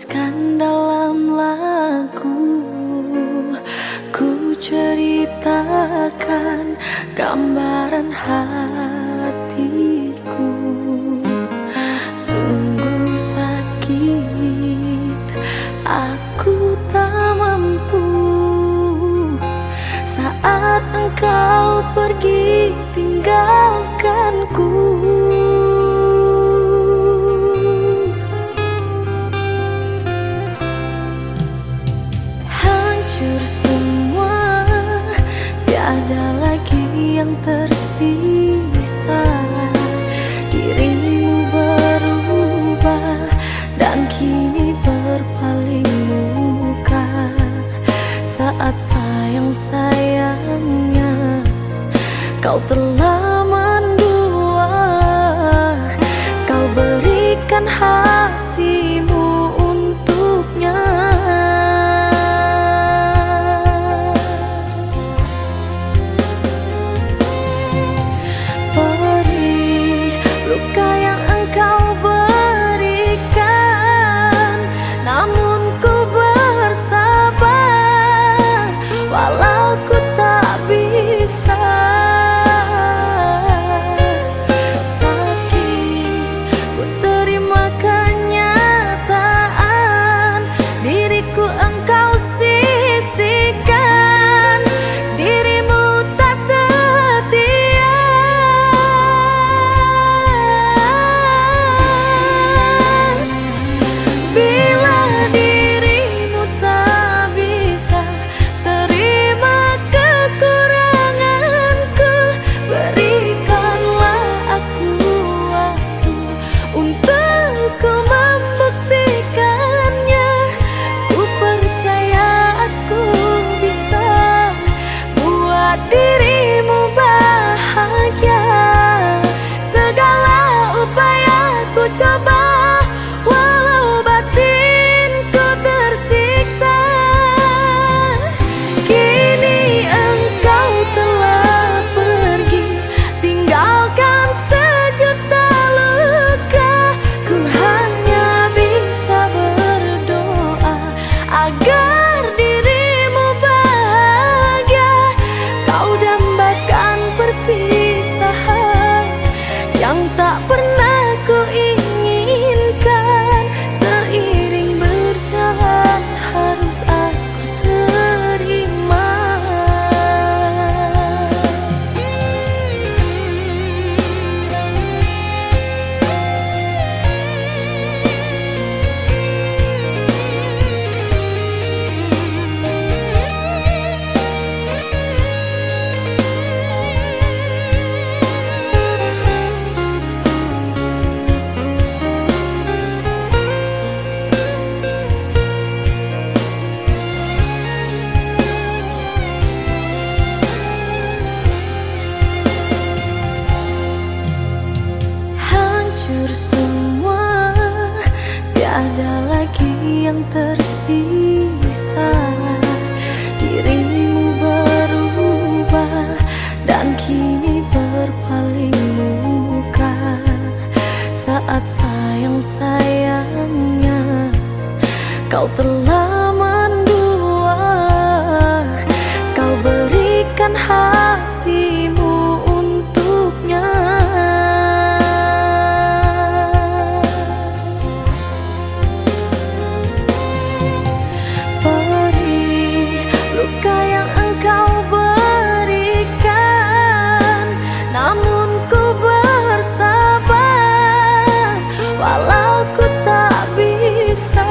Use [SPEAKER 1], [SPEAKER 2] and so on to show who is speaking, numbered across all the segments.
[SPEAKER 1] tuliskan dalam lagu, ku ceritakan gambaran hatiku. Sungguh sakit, aku tak mampu saat engkau pergi tinggalkanku. Hancur semua, tiada lagi yang tersisa. Dirimu berubah dan kini berpaling muka. Saat sayang-sayangnya kau telah mendua, kau berikan hatimu untuknya. Perih luka yang engkau berikan, namun ku bersabar walau ku tak bisa. Sakit, ku terima kenyataan, diriku engkau sisihkan, dirimu tak setia. Bila dirimu tak bisa terima kekuranganku, berikanlah aku waktu untuk ku membuktikannya. Ku percaya aku bisa buat dirimu bahagia. Segala upaya ku coba, walau batinku tersiksa. Kini engkau telah pergi, tinggalkan sejuta luka. Ku hanya bisa berdoa agar dirimu bahagia. Kau dambakan perpisahan yang tak pernah ku inginkan. Seiring berjalan harus aku terima. Hancur semua, tiada lagi yang tersisa. Dirimu berubah dan kini berpaling muka. Saat sayang-sayangnya kau telah mendua, kau berikan hatimu untuknya. Perih luka yang engkau berikan, namun ku bersabar walau ku tak bisa.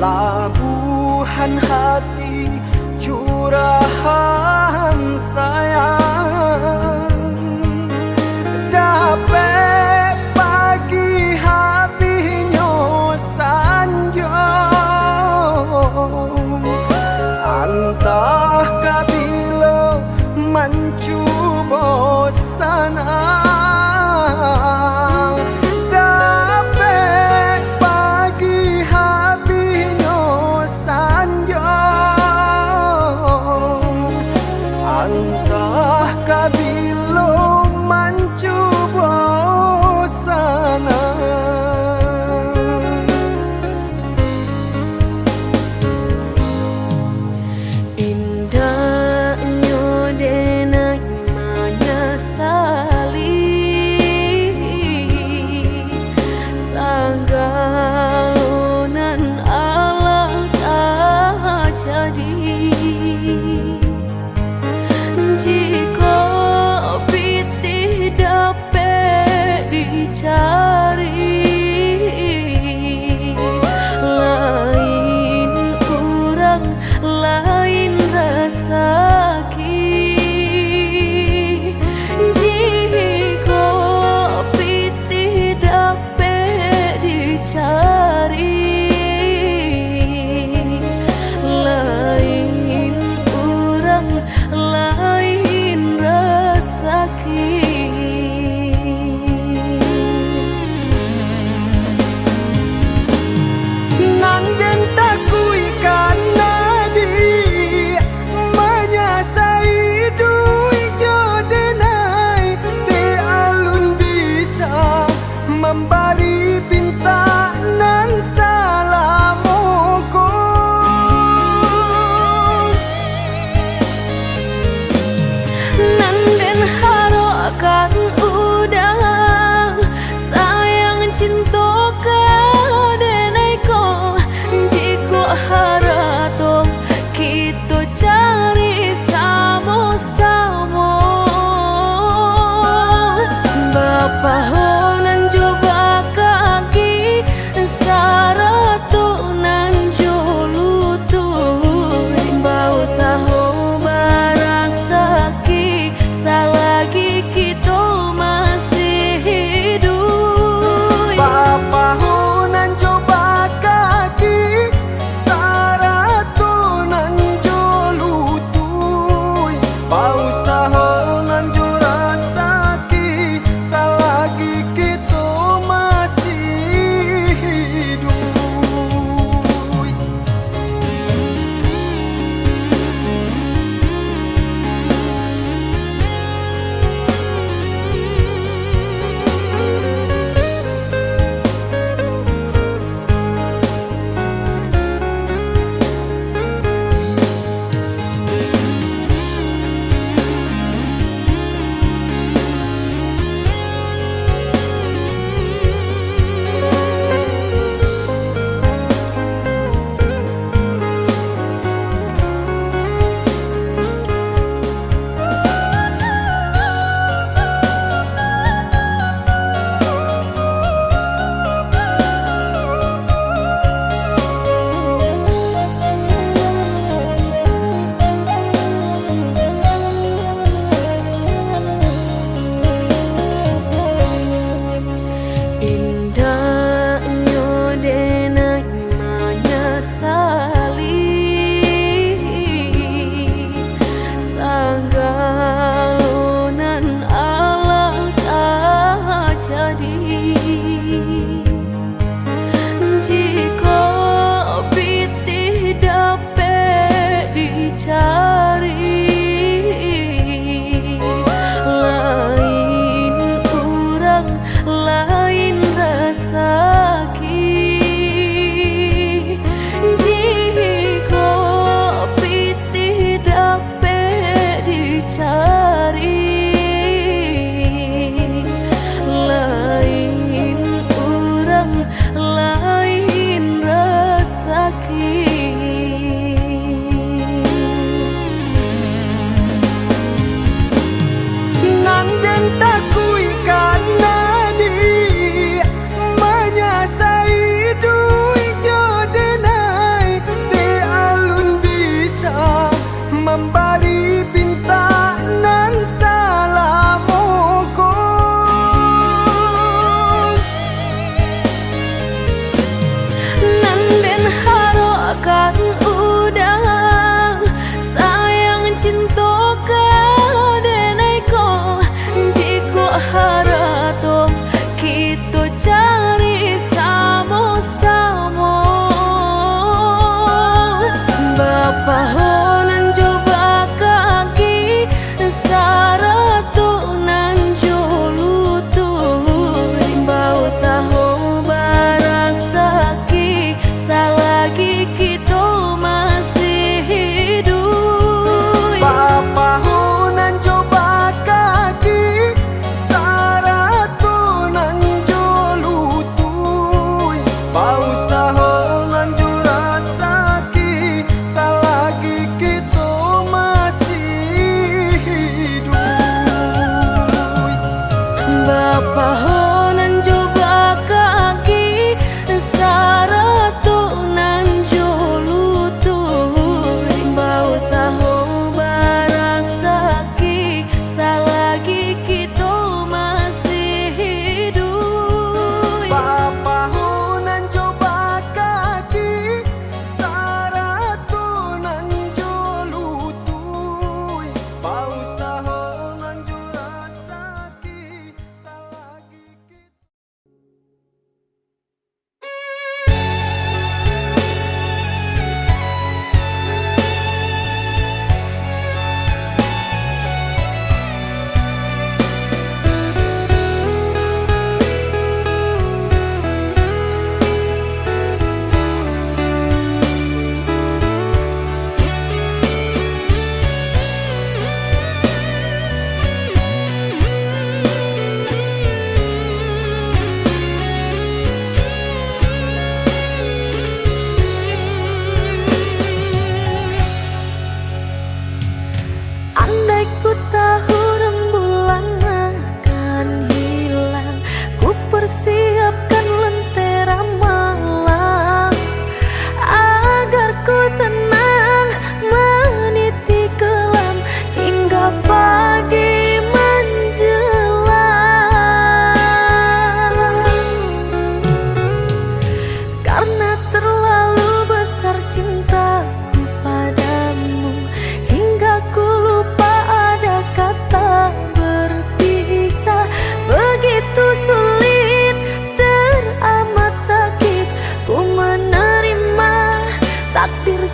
[SPEAKER 2] pelabuhan hati, curahan sayang. Dapat pagi habisnya sanjo, antah kabila mencuba sana. Dapat pagi habisnya sanjo, antah kabila mencuba sana.
[SPEAKER 1] Indahnya denai menyesali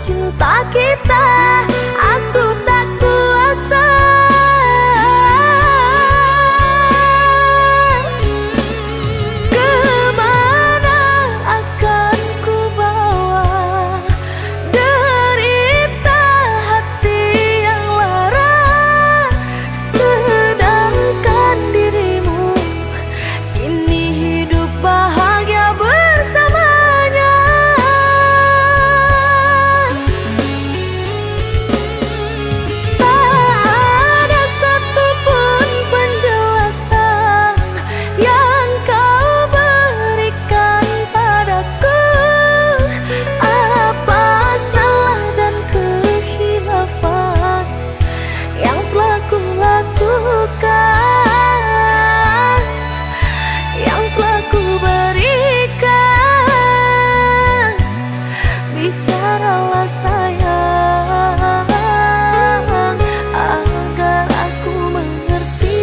[SPEAKER 1] cinta kita, aku tak kuasa. Kemana akan ku bawa derita hati yang lara, sedangkan dirimu kini hidup bahagia bersamanya. Tak ada satupun penjelasan yang kau berikan padaku. Apa salah dan kekhilafan yang telah ku lakukan, yang telah ku berikan? Bicaralah sayang, agar aku mengerti.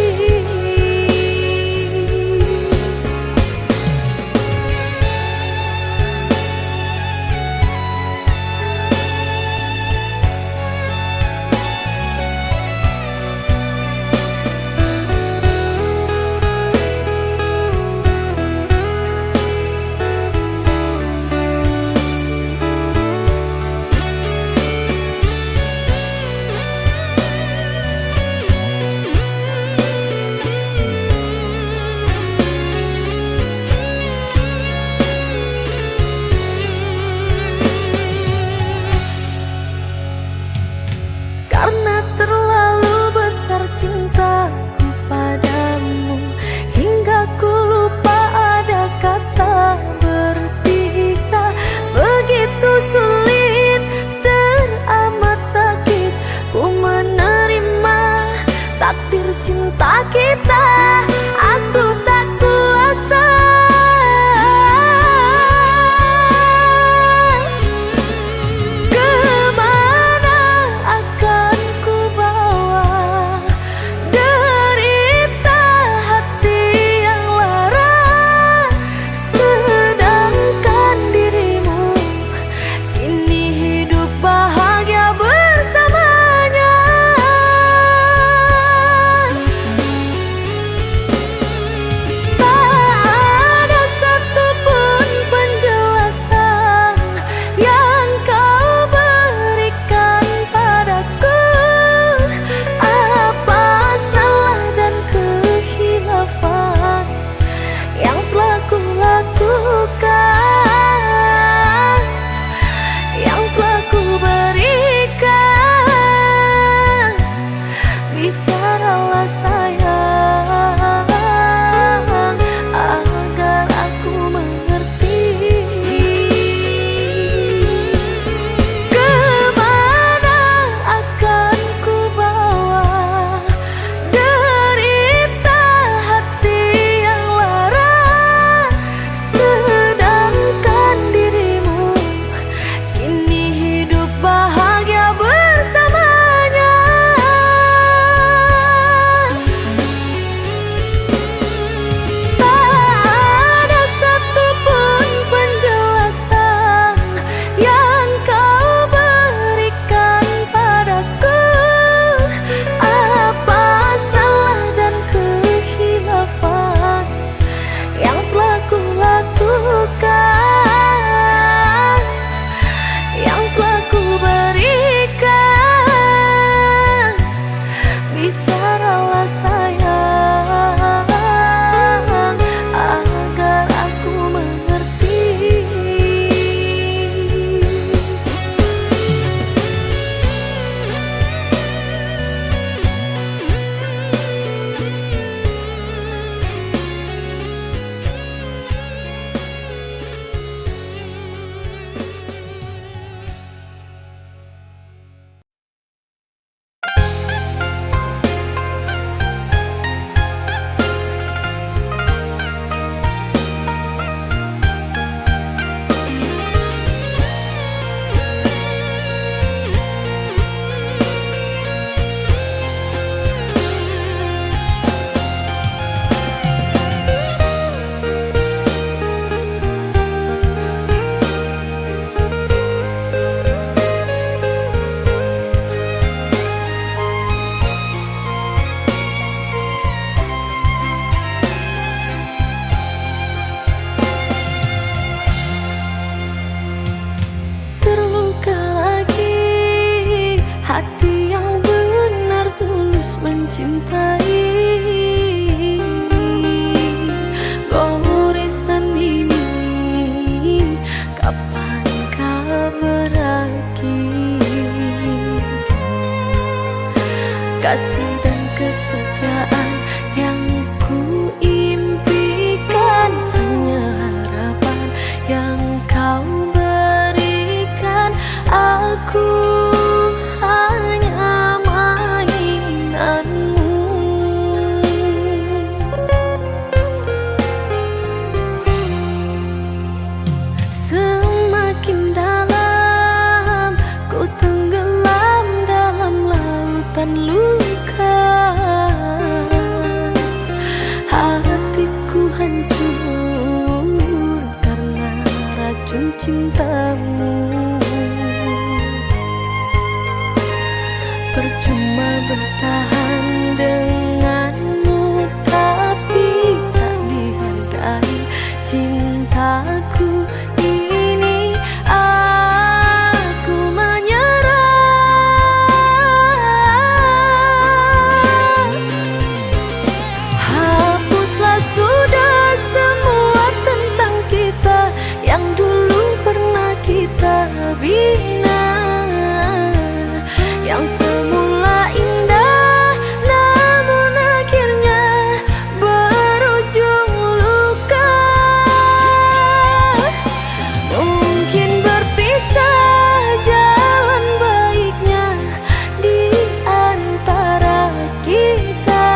[SPEAKER 1] kasih dan kesetiaan yang ku impikan, hanya harapan yang kau berikan. Aku hanya mainanmu. Semakin dalam ku tenggelam dalam lautan luka, hatiku hancur karena racun cintamu. Percuma bertahan denganmu, tapi tak dihargai cintaku ini. Aku menyerah. Hapuslah sudah semua tentang kita yang dulu pernah kita bina, yang semula indah namun akhirnya berujung luka. Mungkin berpisah jalan baiknya di antara kita.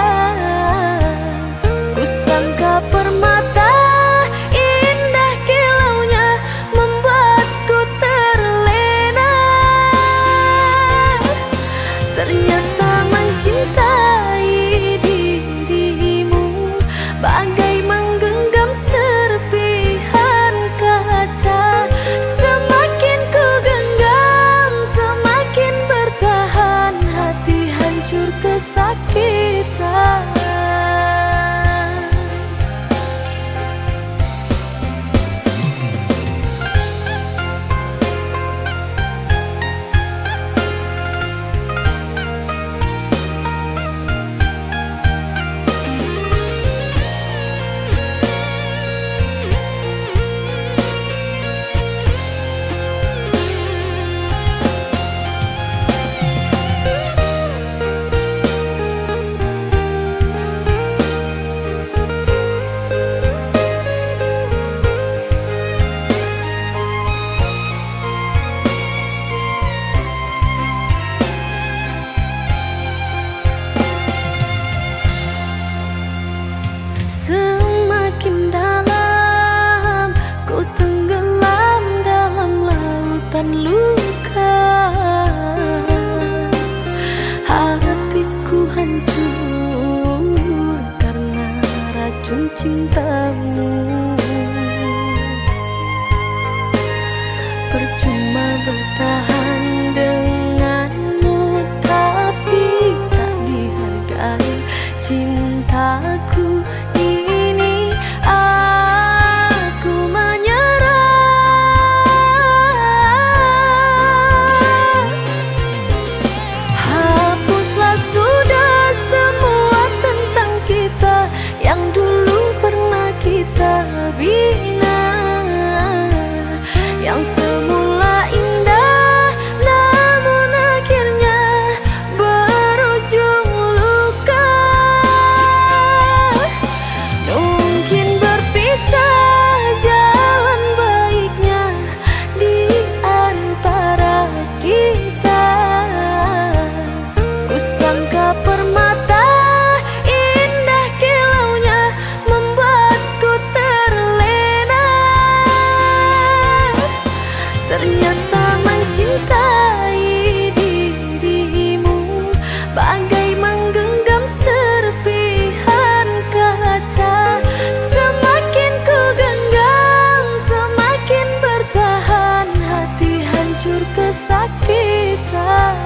[SPEAKER 1] Kusangka permata indah kilaunya membuatku terlena. Ternyata mencintai dirimu bagai menggenggam serpihan kaca. Semakin ku genggam, semakin bertahan, hati hancur kesakitan. Semakin dalam ku tenggelam dalam lautan luka, hatiku hancur karena racun cintamu. Percuma bertahan denganmu, tapi tak dihargai cintaku ini. Aku menyerah. Hapuslah sudah semua tentang kita yang dulu pernah kita bina, yang semula indah namun akhirnya berujung luka. Mungkin berpisah jalan baiknya di antara kita. Kusangka permata indah kilaunya membuatku terlena. Ternyata mencintai dirimu bagai menggenggam serpihan kaca. Semakin ku genggam, semakin bertahan, hati hancur kesakitan.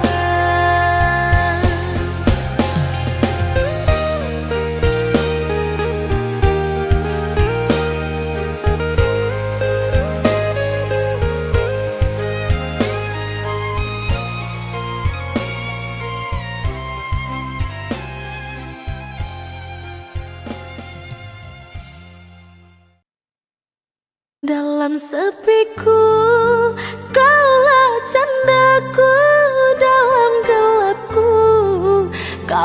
[SPEAKER 1] Dalam sepiku, kaulah candaku. Dalam gelapku, kau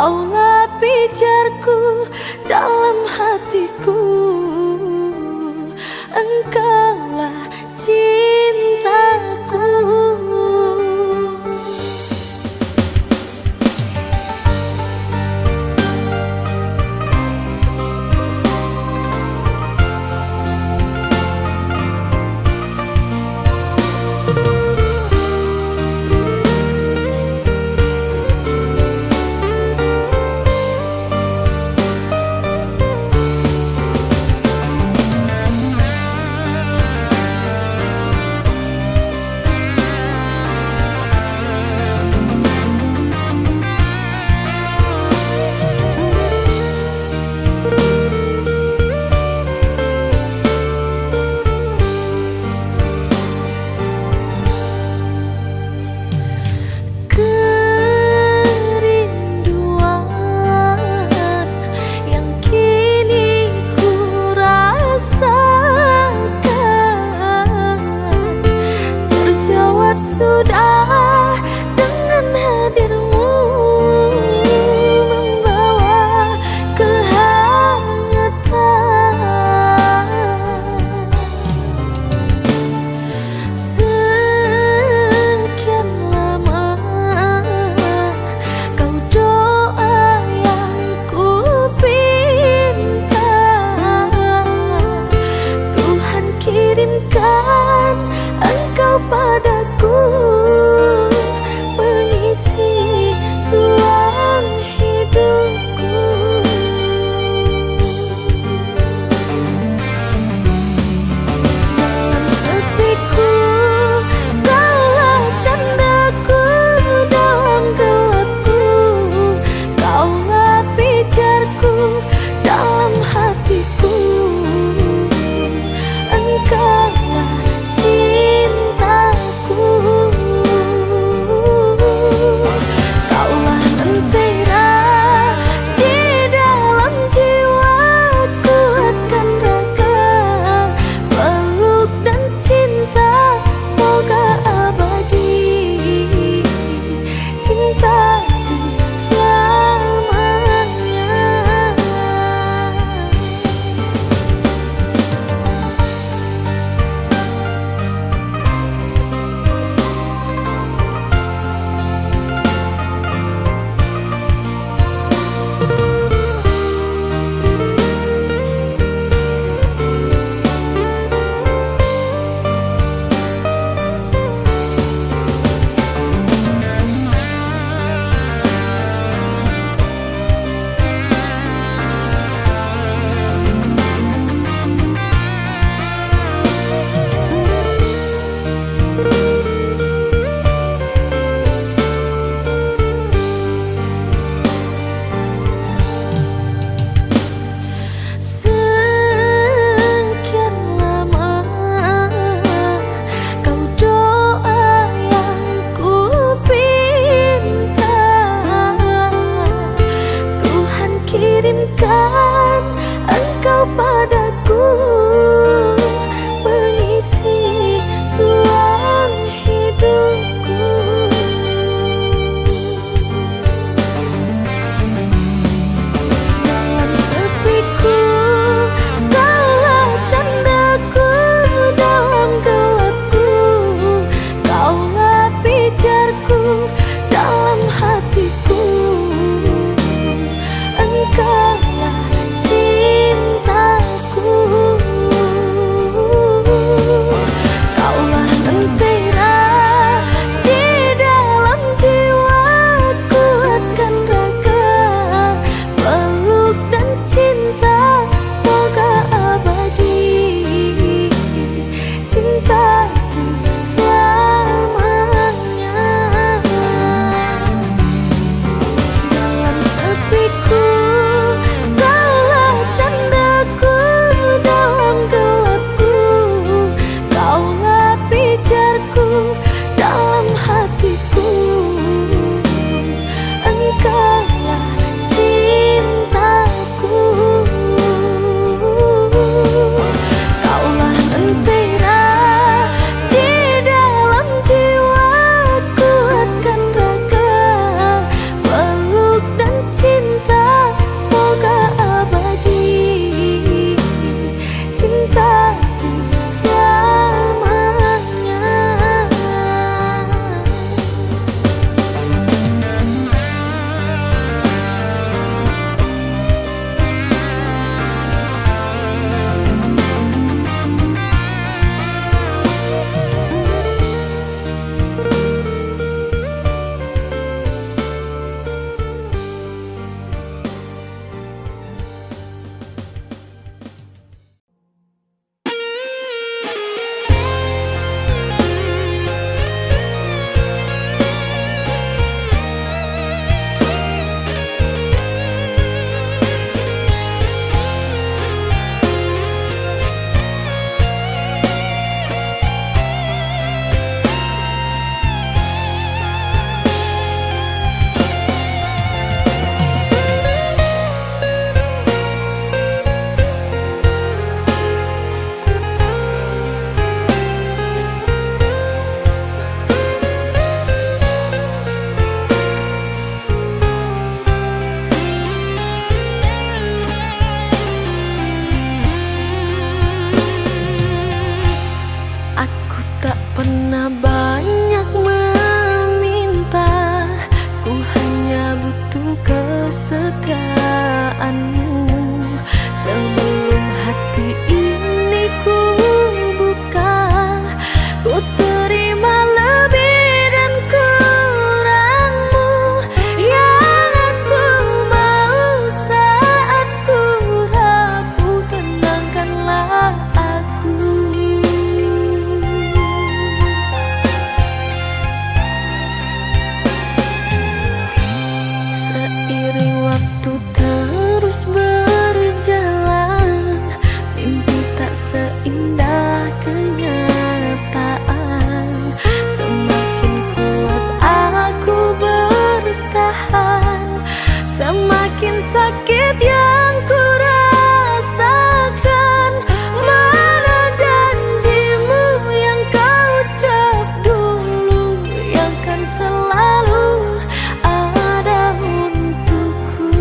[SPEAKER 1] sakit yang ku rasakan. Mana janjimu yang kau ucap dulu, yang kan selalu ada untukku.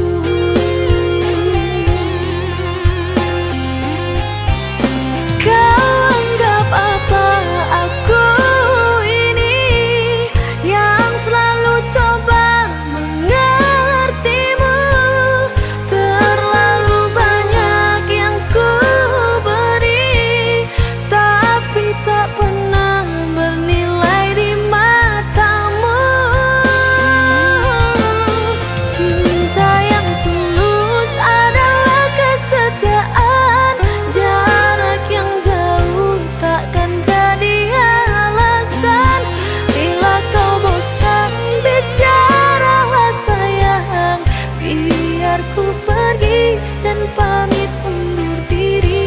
[SPEAKER 1] Kau anggap apa aku ini yang selalu coba mengertimu. Terlalu banyak yang ku beri, tapi tak pernah bernilai di matamu. Cinta yang tulus adalah kesetiaan. Jarak yang jauh takkan jadi alasan. Bila kau bosan, bicaralah sayang. Biar ku pergi dan pamit undur diri.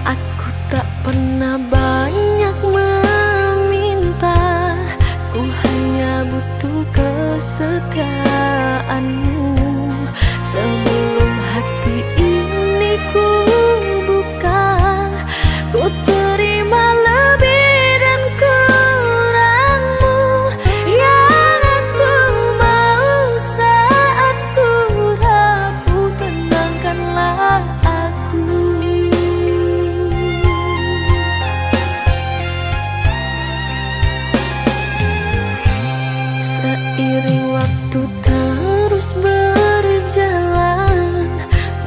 [SPEAKER 1] Aku tak pernah banyak meminta, ku hanya butuh kesetiaanmu. Sebelum hati ini ku buka, ku terima lebih dan kurangmu. Yang aku mau saat ku rapuh, tenangkanlah aku. Seiring waktu terus berjalan,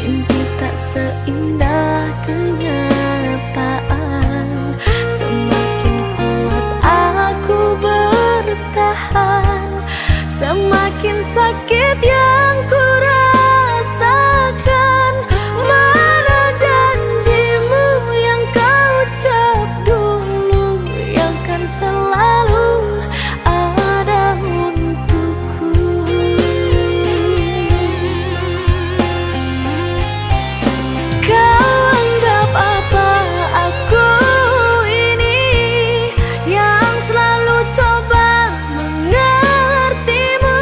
[SPEAKER 1] mimpi tak seindah kenyataan. Semakin kuat aku bertahan, semakin sakit yang ku rasakan. Mana janjimu yang kau ucap dulu, yang kan selalu ada untukku. Kau anggap apa aku ini yang selalu coba mengertimu.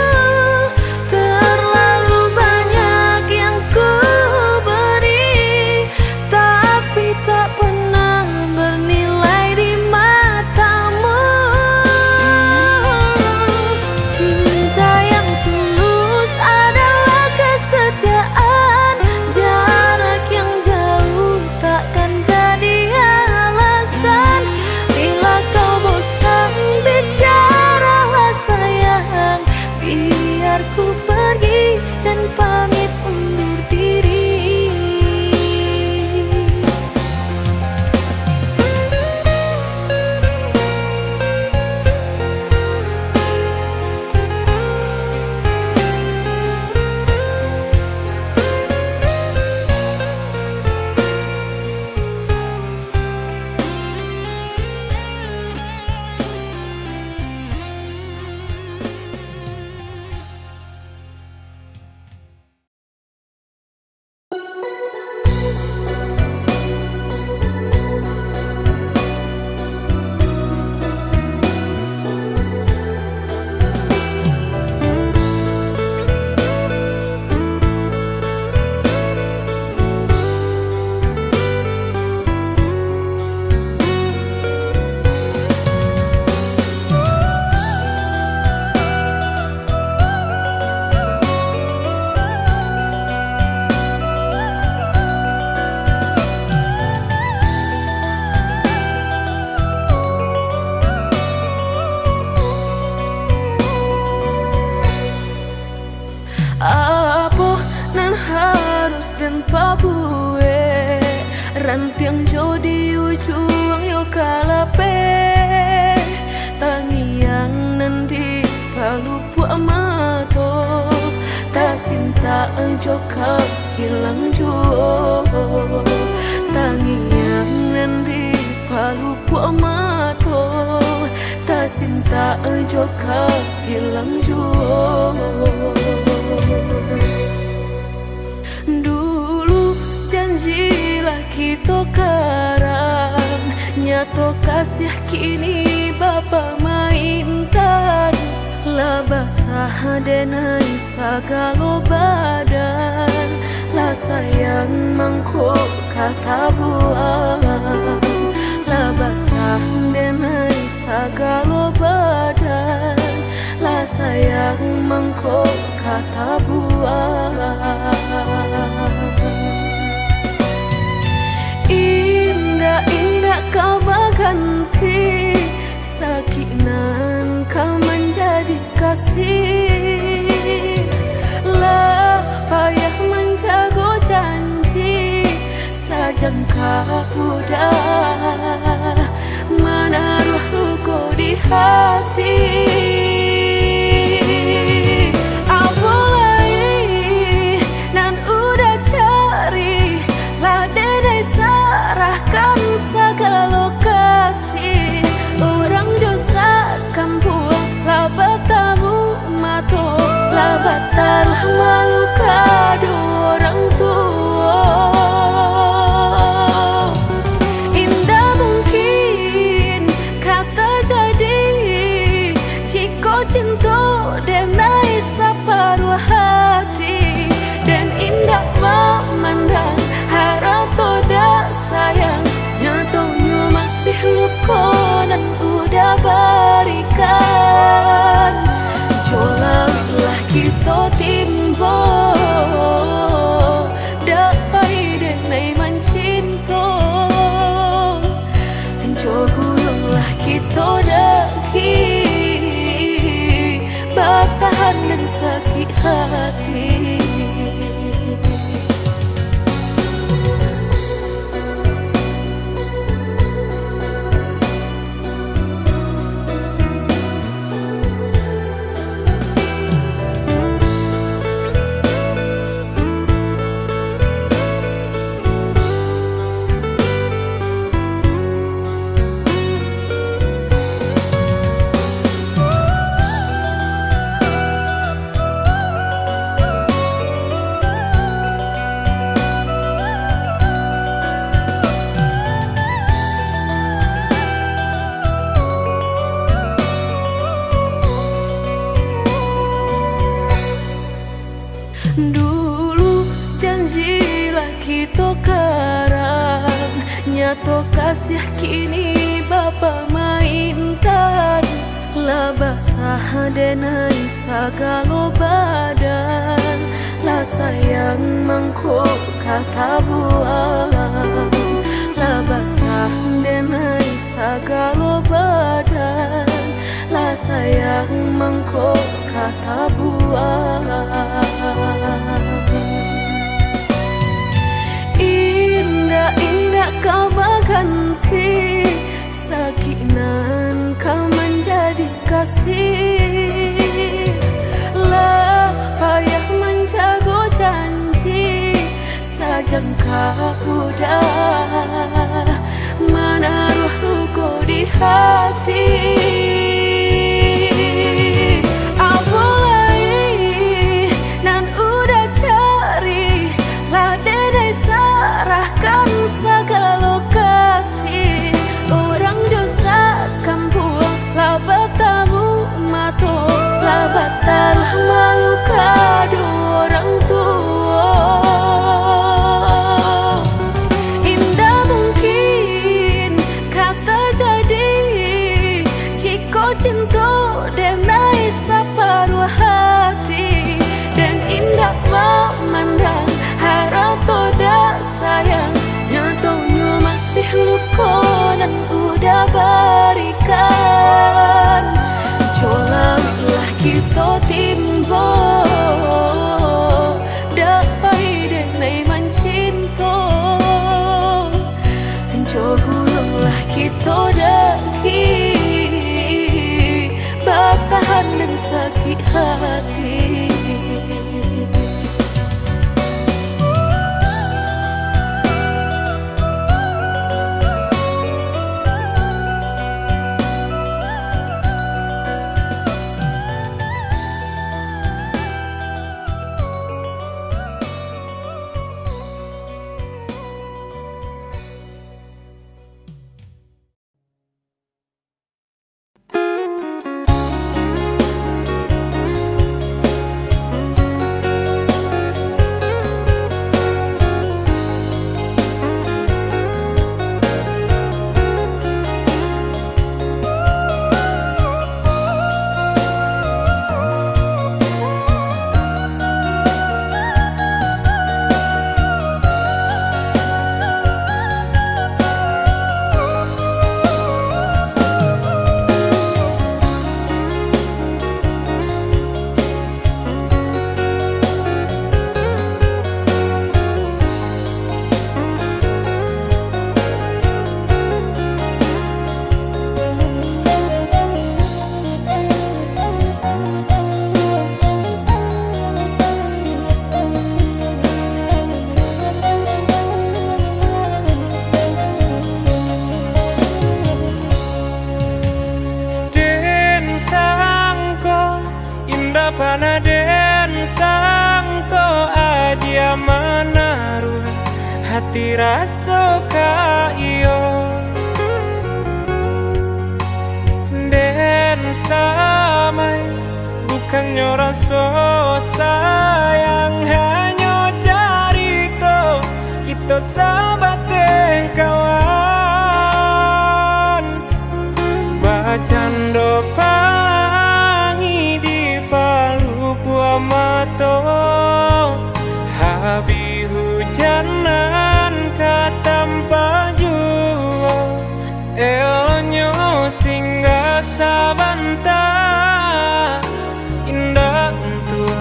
[SPEAKER 1] kalape tangiang nanti palu buat mato tak cinta joka hilang juo tangiang nanti palu buat mato tak cinta joka hilang juo. Dulu janjilah kita karang, nyato kasih kini Bapa mainkan. Lah basah denai sagalo badan, lah sayang mangkok kata buang. Lah basah denai sagalo badan, lah sayang mangkok kata buang. Indah-indah kau berganti, sakinan kau menjadi kasih. Lah payah menjaga janji, sajangka udah menaruh luka di hati. Serahkan segala kasih, orang dosa kampung lah bertamu mato, lah batal malu kado orang tua. Indah mungkin kata jadi, jika cinta denai separuh hati, dan indah memandang harap toda sayang, nyatanya masih luka dan udah berikan. Jolalah kita timbo, dapai denai mencinta. Jogulunglah kita daki, bertahan dan sakit hati. Dulu janjilah kita karang, nyato kasih kini Bapa mainkan. Lah basah denai sagalo badan, lah sayang mangkok kata buang. Lah basah denai sagalo badan, lah sayang mangkok kata buang. Indah-indah kau berganti, sakinan kau menjadi kasih. Lah payah menjaga janji, sajangka udah menaruh luka di hati. Serahkan segala kasih, orang dosa kampung lah bertamu mato, lah batal malu kado orang tua. Indah mungkin kata jadi, jika cinta denai separuh hati, dan indah memandang harap toda sayang, nyatanya masih luka dan udah berikan. Jolalah kita timbo, dapai denai mencinta. Jogulunglah kita
[SPEAKER 3] mana den sang to adia menaruh hati rasa ka iyo den samai bukannya rasa sayang hanya cerita kita sahabat kawan bacando pangi di palu gua mato habi hujanan katampa jua elonyo singgah sabanta indah untuk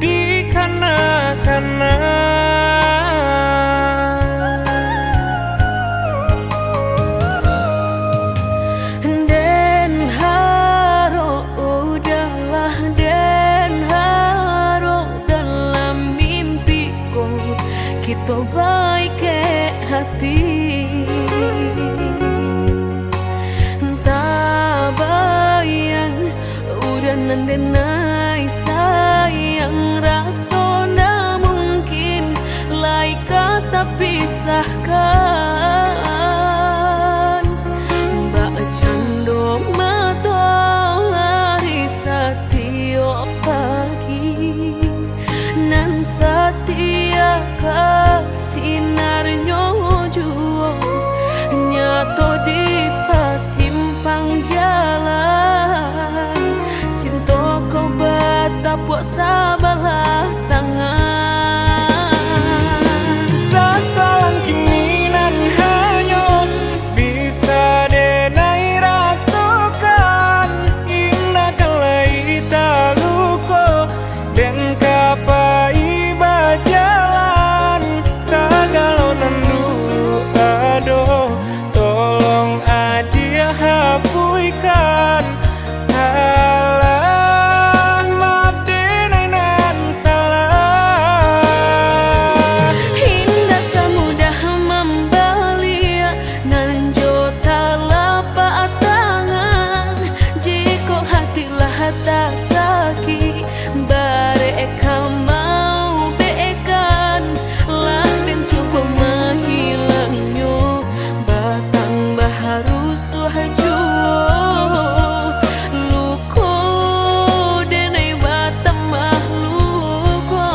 [SPEAKER 3] di kana-kana
[SPEAKER 1] kita baik ke hati tak bayang udah nandenai sayang rasa na mungkin lai kata pisahkan mbak cando matahari setiap pagi nan setia sinarnya jua nyato di pasimpang jalan cinta kau batapuk sabalah tangan
[SPEAKER 3] sasalan kini nan hanyut bisa denai rasakan indah kalai taluko dan kapai tolong adia hapuikan salah maaf denainan salah
[SPEAKER 1] indah semudah membelia nan jota lapak tangan jika hatilah tak sakit bareka mau beekan lah dan cukup menghilangnya harus suhaju luko denai batam mahluko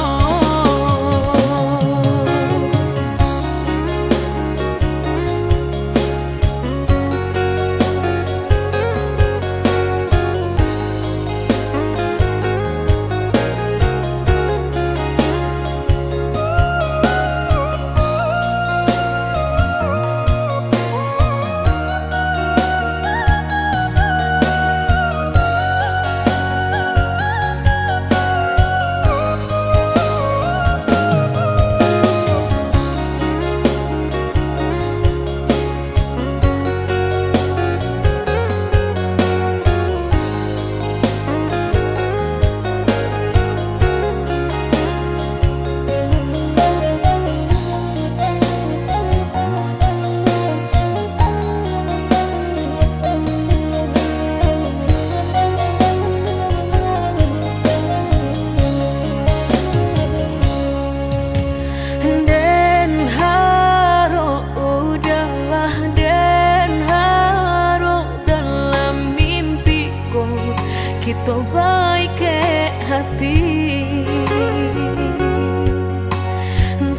[SPEAKER 1] kita baik ke hati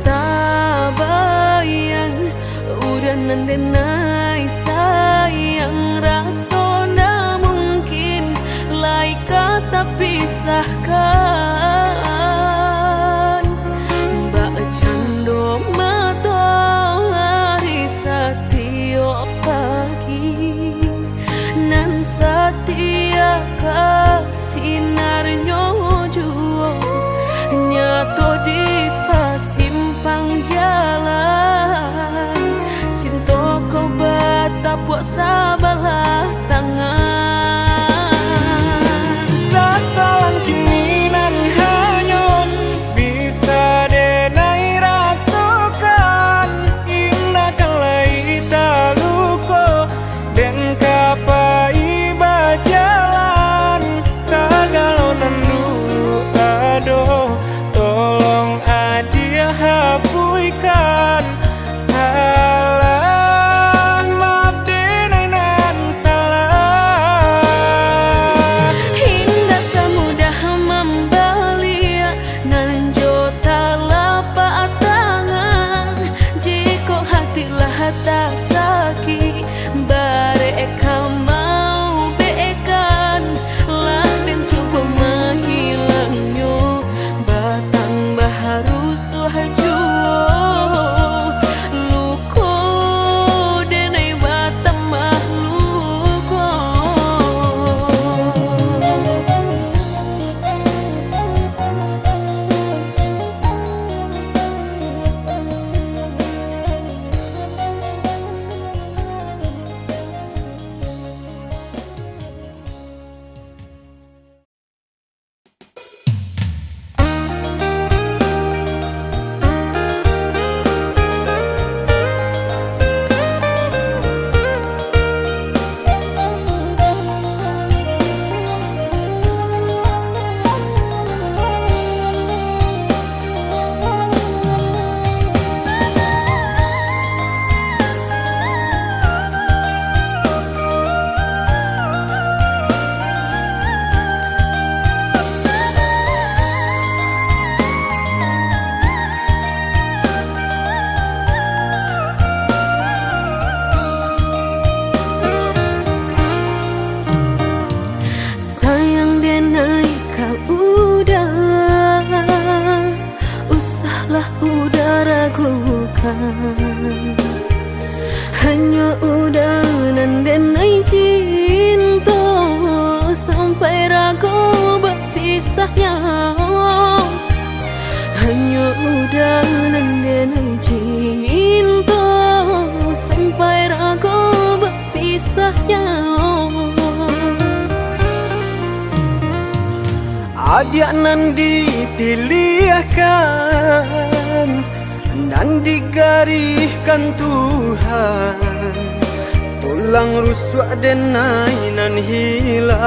[SPEAKER 1] tak bayang udah nandenai sayang rasa na mungkin lai kata pisahkan mbak cando matahari setiap pagi nan setia sinarnya jua nyato di pasimpang jalan cinta kau batapuk sabalah tangan
[SPEAKER 3] sasalan kini nan hanyut bisa denai rasakan indah kalai taluko dan kapai bajalan segala nandu
[SPEAKER 1] cinta sampai ragu berpisahnya.
[SPEAKER 2] Adik nan dipilihkan dan digariskan Tuhan, tulang rusuk denai nan hilang,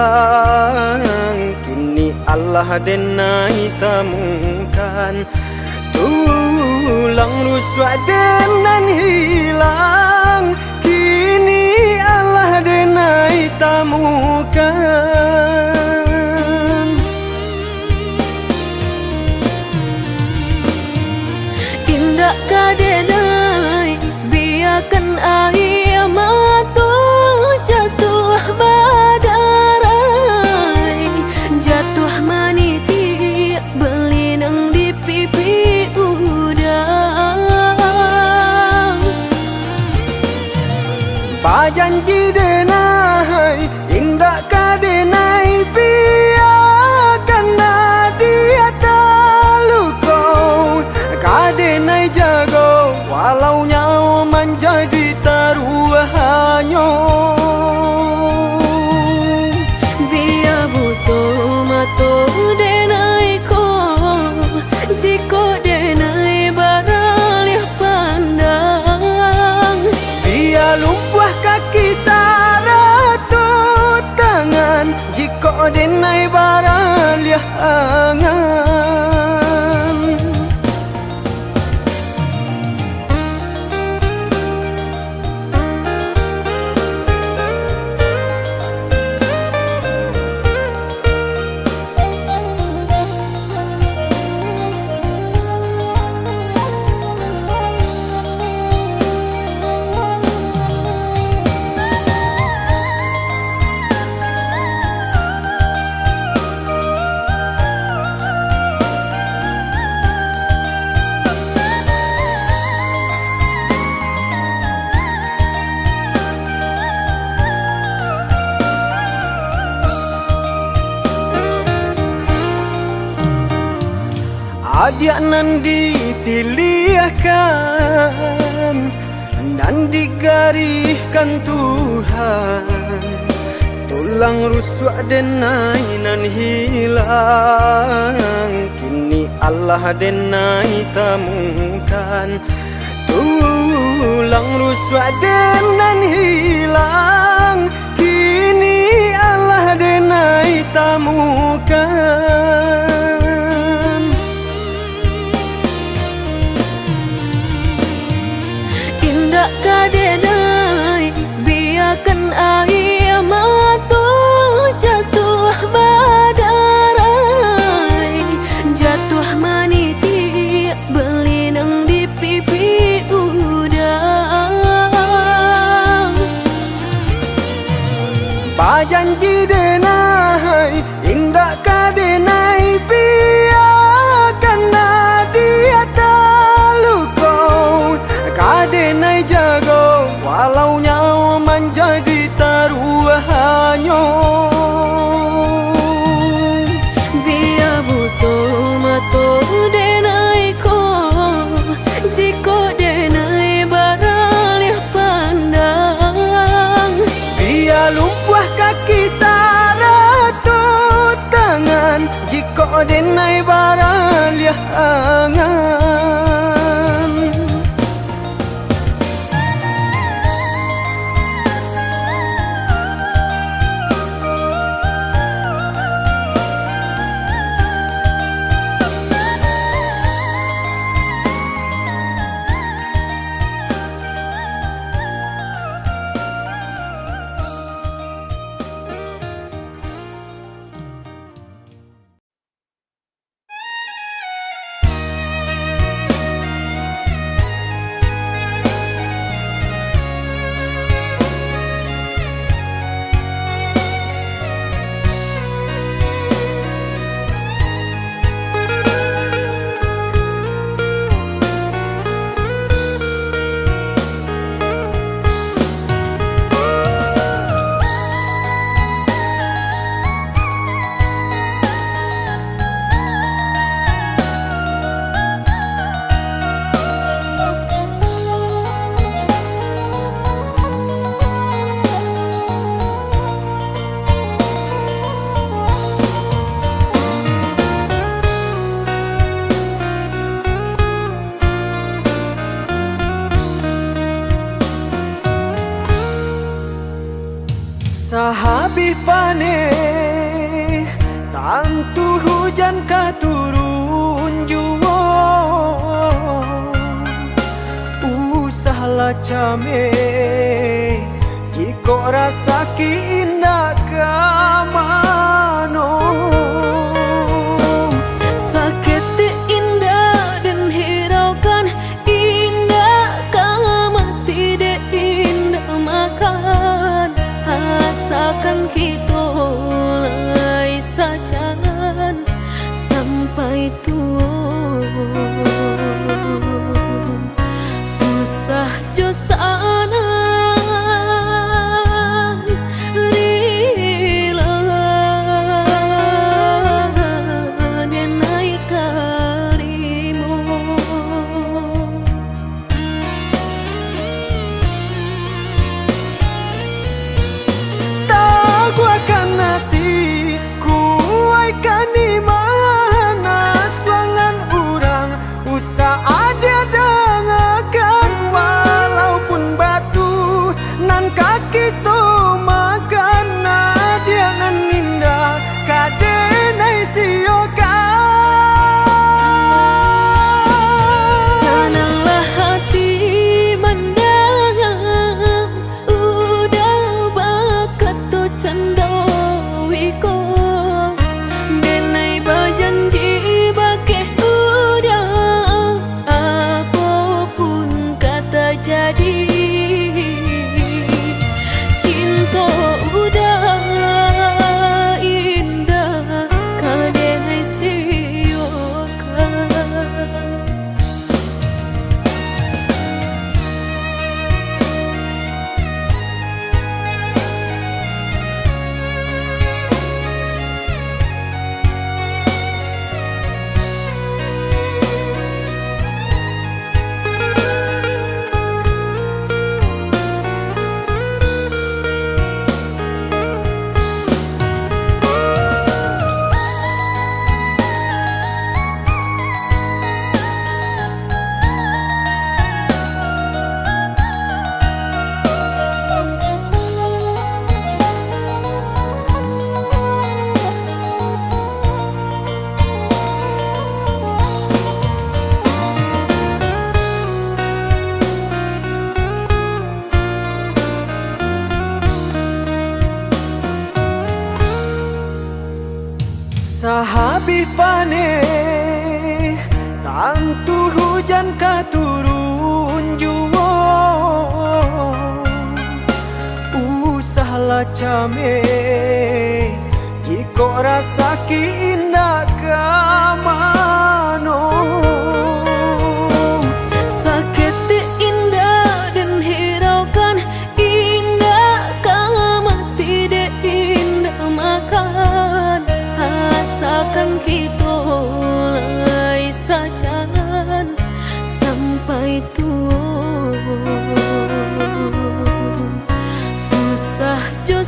[SPEAKER 2] kini Allah denai temukan. Tulang rusuk denan hilang, kini Allah denai temukan.
[SPEAKER 1] Indah kadenai biarkan air mata jatuh badarai, jatuh meniti berlinang di pipi udang.
[SPEAKER 2] Pajanji denai indah kadenai biarkan dia terluka, kadenai jago walau nyawa menjadi taruhannya.
[SPEAKER 1] Biar butuh mata denai ko, jika denai baralih pandang.
[SPEAKER 2] Biar lumpuh kaki saratu tangan, jika denai baralih angan. Adik nan dipilihkan dan digariskan Tuhan, tulang rusuk denai nan hilang, kini Allah denai temukan. Tulang rusuk denan hilang, kini Allah denai temukan.
[SPEAKER 1] Indah kadenai biarkan air mata jatuh badarai, jatuh meniti berlinang di pipi udang.
[SPEAKER 2] Pajanji denai indah kadenai biarkan dia terluka, kadenai jago walau nyawa menjadi taruhannya.
[SPEAKER 1] Biar butuh mata denai ko, jika denai baralih pandang.
[SPEAKER 2] Biar lumpuh kaki saratu tangan, jika denai baralih angan. Sahabih paneh tantu hujan katurun juwo usahlah came jiko rasa ki indah kamano
[SPEAKER 1] Sakit indah dan hiraukan indah kamu tidak indah makan asalkan kita lay sajangan sampai tua susah jo sana
[SPEAKER 2] kaki tu makan nadia nan ninda kadenai sioka
[SPEAKER 1] senanglah hati mendengar udah bakat tu candawiko denai berjanji bakeh udah apapun kata jadi udah indah kadang siokan
[SPEAKER 2] sahabih paneh tantu hujan katurun juwo usahlah came jiko rasa ki indah kamano
[SPEAKER 1] sakit indah dan hiraukan indah kamu tidak indah makan asalkan kita lay sajangan sampai tua susah jo